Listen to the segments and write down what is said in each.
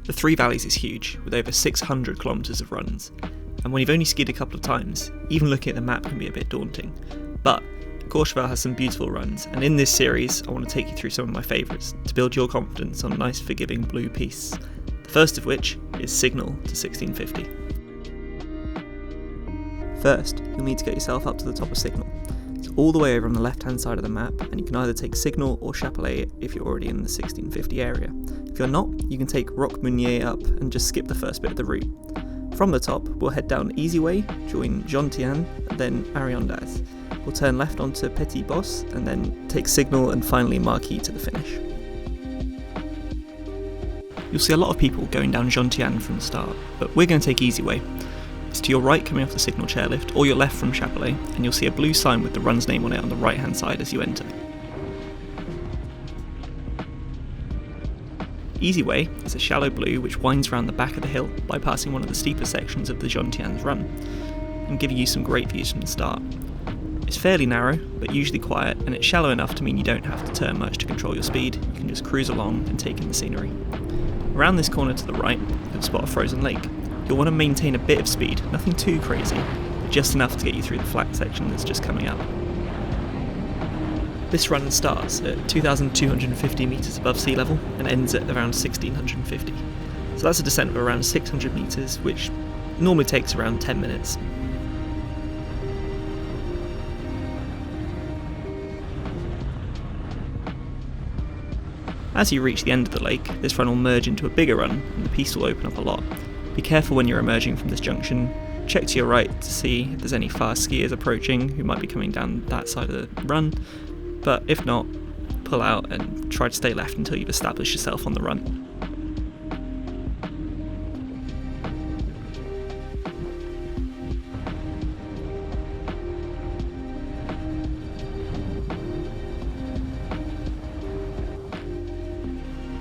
The Three Valleys is huge, with over 600 kilometres of runs, and when you've only skied a couple of times, even looking at the map can be a bit daunting. But Courchevel has some beautiful runs, and in this series I want to take you through some of my favourites to build your confidence on a nice forgiving blue piste. The first of which is Signal to 1650. First, you'll need to get yourself up to the top of Signal. It's all the way over on the left hand side of the map, and you can either take Signal or Chapelet if you're already in the 1650 area. If you're not, you can take Roc Meunier up and just skip the first bit of the route. From the top, we'll head down Easy Way, join Jontian, and then Ariondaz. We'll turn left onto Petit Boss, and then take Signal and finally Marquis to the finish. You'll see a lot of people going down Jontian from the start, but we're going to take Easy Way. It's to your right coming off the Signal chairlift, or your left from Chapelet, and you'll see a blue sign with the run's name on it on the right hand side as you enter. Easy Way is a shallow blue which winds around the back of the hill, bypassing one of the steeper sections of the Jontian's run, and giving you some great views from the start. It's fairly narrow, but usually quiet, and it's shallow enough to mean you don't have to turn much to control your speed. You can just cruise along and take in the scenery. Around this corner to the right, you'll spot a frozen lake. You'll want to maintain a bit of speed, nothing too crazy, but just enough to get you through the flat section that's just coming up. This run starts at 2,250 metres above sea level and ends at around 1,650. So that's a descent of around 600 metres, which normally takes around 10 minutes. As you reach the end of the lake, this run will merge into a bigger run and the piste will open up a lot. Be careful when you're emerging from this junction. Check to your right to see if there's any fast skiers approaching who might be coming down that side of the run, but if not, pull out and try to stay left until you've established yourself on the run.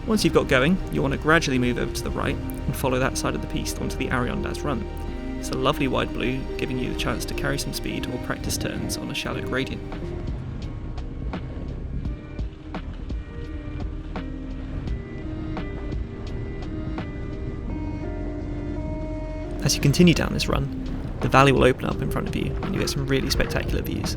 Once you've got going, you'll want to gradually move over to the right and follow that side of the piste onto the Ariondaz run. It's a lovely wide blue, giving you the chance to carry some speed or practice turns on a shallow gradient. As you continue down this run, the valley will open up in front of you and you get some really spectacular views.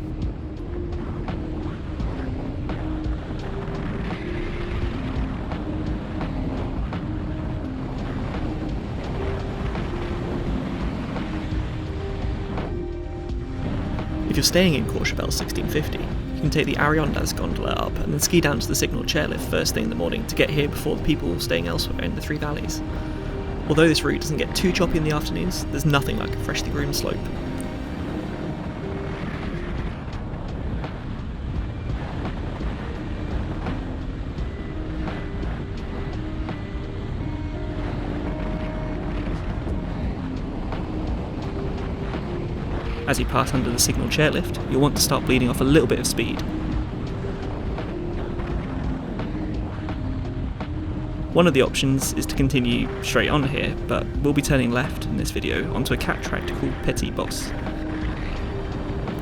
If you're staying in Courchevel 1650, you can take the Ariondaz gondola up and then ski down to the Signal chairlift first thing in the morning to get here before the people staying elsewhere in the Three Valleys. Although this route doesn't get too choppy in the afternoons, there's nothing like a freshly groomed slope. As you pass under the Signal chairlift, you'll want to start bleeding off a little bit of speed. One of the options is to continue straight on here, but we'll be turning left in this video onto a cat tract called Petit Boss.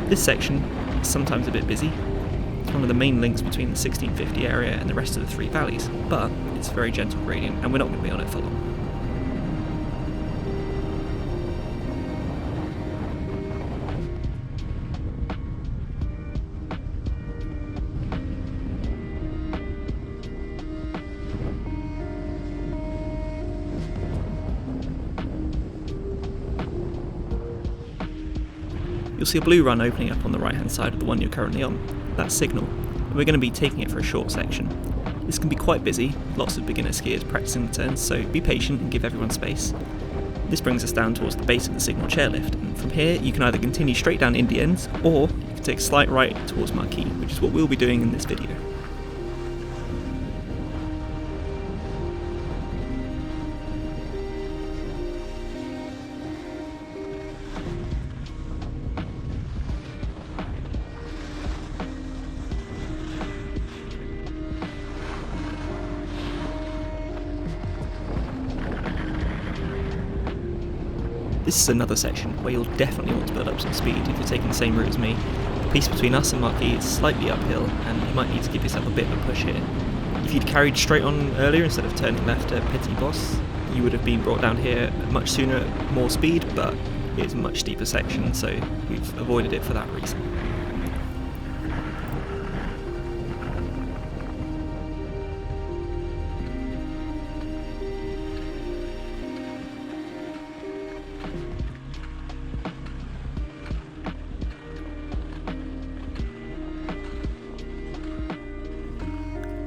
This section is sometimes a bit busy. It's one of the main links between the 1650 area and the rest of the Three Valleys, but it's a very gentle gradient and we're not going to be on it for long. You'll see a blue run opening up on the right hand side of the one you're currently on. That's Signal, and we're going to be taking it for a short section. This can be quite busy, lots of beginner skiers practicing the turns, so be patient and give everyone space. This brings us down towards the base of the Signal chairlift, and from here you can either continue straight down Indiens, or you can take a slight right towards Marquis, which is what we'll be doing in this video. This is another section where you'll definitely want to build up some speed if you're taking the same route as me. The piece between us and Marquis is slightly uphill and you might need to give yourself a bit of a push here. If you'd carried straight on earlier instead of turning left at Petit Boss, you would have been brought down here much sooner at more speed, but it's a much steeper section, so we've avoided it for that reason.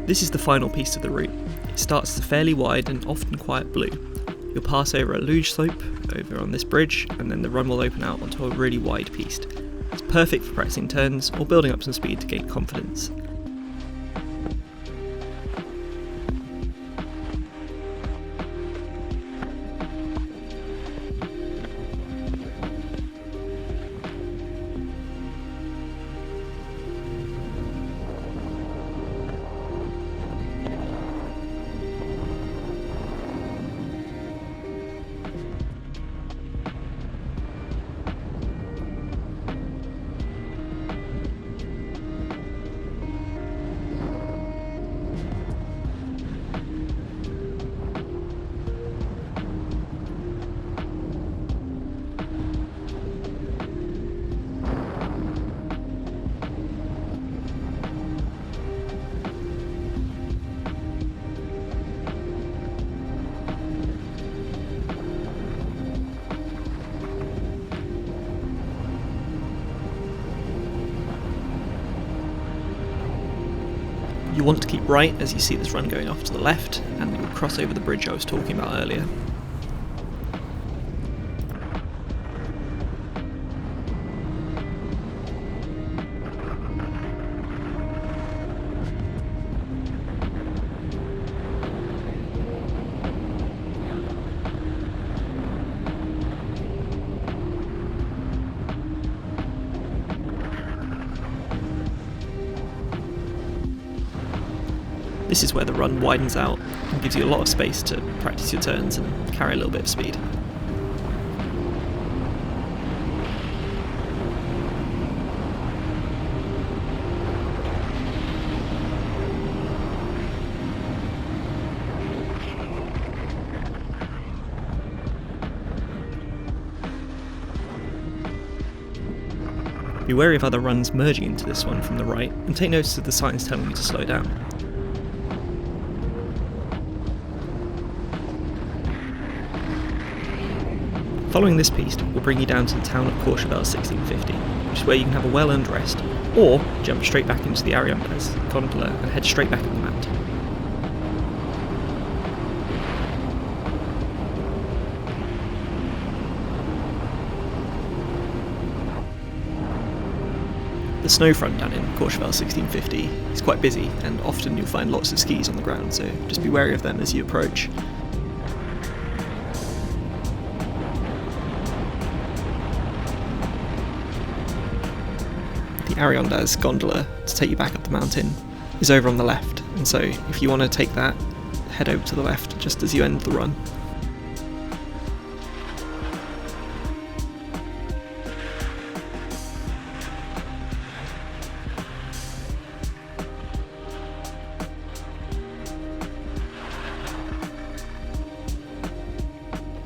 This is the final piece of the route. It starts fairly wide and often quite blue. You'll pass over a luge slope over on this bridge, and then the run will open out onto a really wide piste. It's perfect for practicing turns or building up some speed to gain confidence. You want to keep right as you see this run going off to the left, and you'll cross over the bridge I was talking about earlier. This is where the run widens out and gives you a lot of space to practice your turns and carry a little bit of speed. Be wary of other runs merging into this one from the right, and take notice of the signs telling you to slow down. Following this piste will bring you down to the town of Courchevel 1650, which is where you can have a well-earned rest, or jump straight back into the Ariandas gondola and head straight back up the mountain. The snow front down in Courchevel 1650 is quite busy, and often you'll find lots of skis on the ground, so just be wary of them as you approach. The Ariandas gondola to take you back up the mountain is over on the left, and so if you want to take that, head over to the left just as you end the run.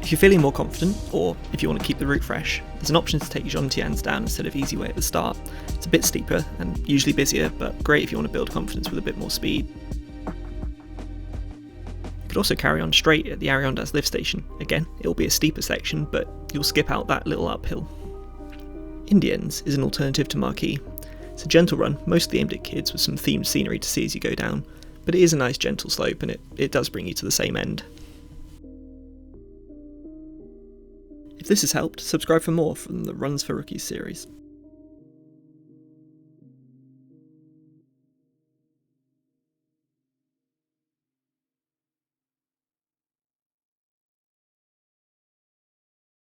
If you're feeling more confident, or if you want to keep the route fresh, there's an option to take Jontians down instead of Easy Way at the start. It's a bit steeper and usually busier, but great if you want to build confidence with a bit more speed. You could also carry on straight at the Ariandas lift station. Again, it'll be a steeper section, but you'll skip out that little uphill. Indians is an alternative to Marquis. It's a gentle run, mostly aimed at kids with some themed scenery to see as you go down, but it is a nice gentle slope and it does bring you to the same end. If this has helped, subscribe for more from the Runs for Rookies series.